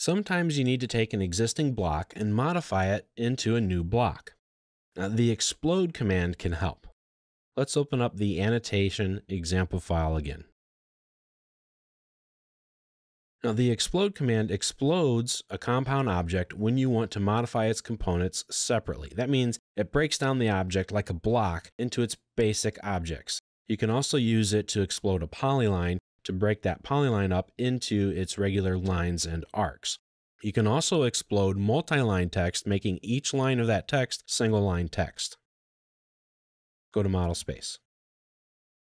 Sometimes you need to take an existing block and modify it into a new block. Now, the explode command can help. Let's open up the annotation example file again. Now, the explode command explodes a compound object when you want to modify its components separately. That means it breaks down the object like a block into its basic objects. You can also use it to explode a polyline to break that polyline up into its regular lines and arcs. You can also explode multi-line text, making each line of that text single-line text. Go to Model Space.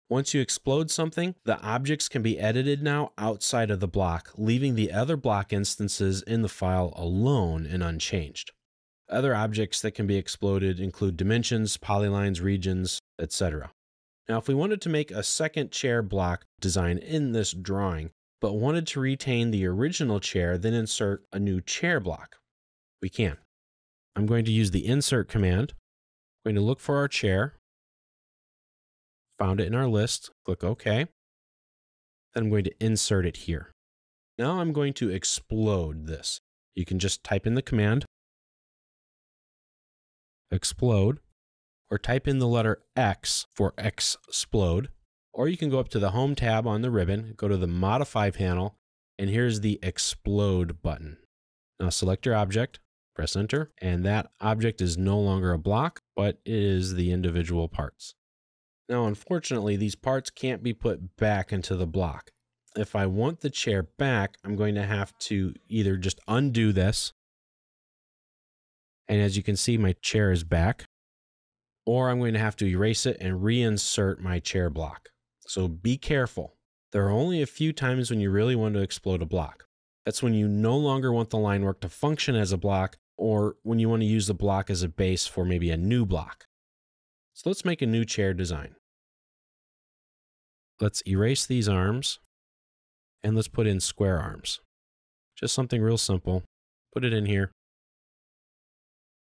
Once you explode something, the objects can be edited now outside of the block, leaving the other block instances in the file alone and unchanged. Other objects that can be exploded include dimensions, polylines, regions, etc. Now, if we wanted to make a second chair block design in this drawing, but wanted to retain the original chair, then insert a new chair block, we can. I'm going to use the insert command. I'm going to look for our chair. Found it in our list, click OK. Then I'm going to insert it here. Now I'm going to explode this. You can just type in the command, explode, or type in the letter X for explode, or you can go up to the Home tab on the ribbon, go to the Modify panel, and here's the Explode button. Now select your object, press Enter, and that object is no longer a block, but it is the individual parts. Now, unfortunately, these parts can't be put back into the block. If I want the chair back, I'm going to have to either just undo this, and as you can see, my chair is back, or I'm going to have to erase it and reinsert my chair block. So be careful. There are only a few times when you really want to explode a block. That's when you no longer want the line work to function as a block, or when you want to use the block as a base for maybe a new block. So let's make a new chair design. Let's erase these arms and let's put in square arms. Just something real simple. Put it in here.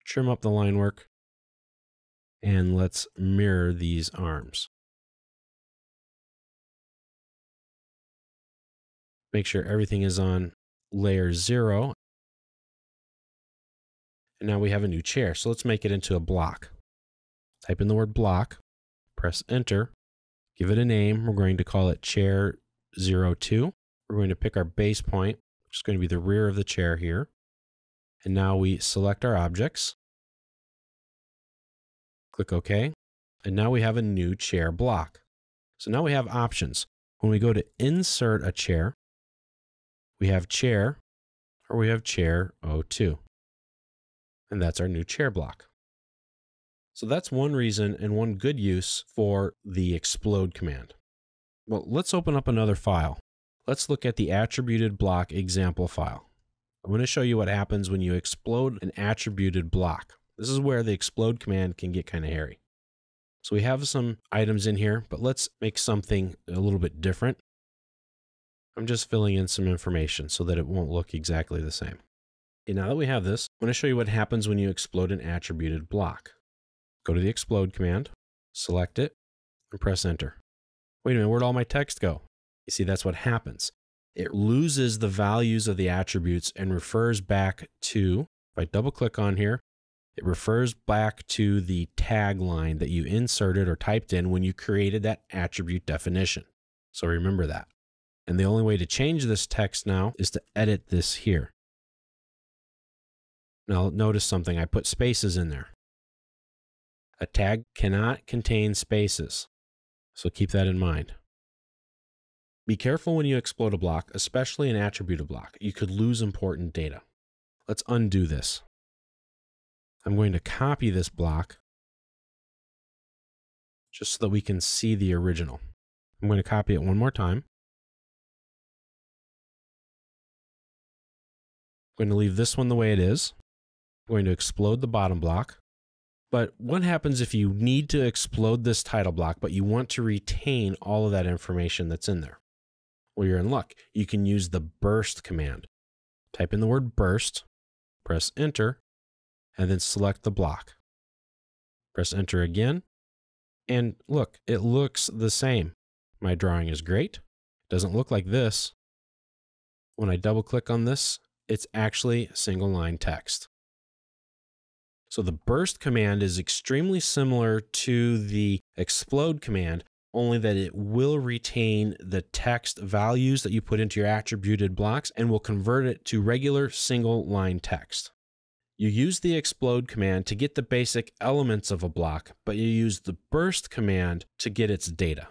Trim up the line work. And let's mirror these arms. Make sure everything is on layer 0. And now we have a new chair. So let's make it into a block. Type in the word block, press Enter, give it a name. We're going to call it Chair 02. We're going to pick our base point, which is going to be the rear of the chair here. And now we select our objects. Click OK. And now we have a new chair block. So now we have options. When we go to insert a chair, we have chair, or we have Chair 02. And that's our new chair block. So that's one reason and one good use for the explode command. Well, let's open up another file. Let's look at the attributed block example file. I'm going to show you what happens when you explode an attributed block. This is where the explode command can get kind of hairy. So we have some items in here, but let's make something a little bit different. I'm just filling in some information so that it won't look exactly the same. Okay, now that we have this, I'm going to show you what happens when you explode an attributed block. Go to the explode command, select it, and press Enter. Wait a minute, where'd all my text go? You see, that's what happens. It loses the values of the attributes and refers back to, if I double click on here, it refers back to the tagline that you inserted or typed in when you created that attribute definition. So remember that. And the only way to change this text now is to edit this here. Now notice something, I put spaces in there. A tag cannot contain spaces, so keep that in mind. Be careful when you explode a block, especially an attributed block. You could lose important data. Let's undo this. I'm going to copy this block just so that we can see the original. I'm going to copy it one more time. I'm going to leave this one the way it is. I'm going to explode the bottom block. But what happens if you need to explode this title block, but you want to retain all of that information that's in there? Well, you're in luck. You can use the burst command. Type in the word burst, press Enter, and then select the block. Press Enter again, and look, it looks the same. My drawing is great. It doesn't look like this. When I double click on this, it's actually single line text. So the burst command is extremely similar to the explode command, only that it will retain the text values that you put into your attributed blocks and will convert it to regular single line text. You use the explode command to get the basic elements of a block, but you use the burst command to get its data.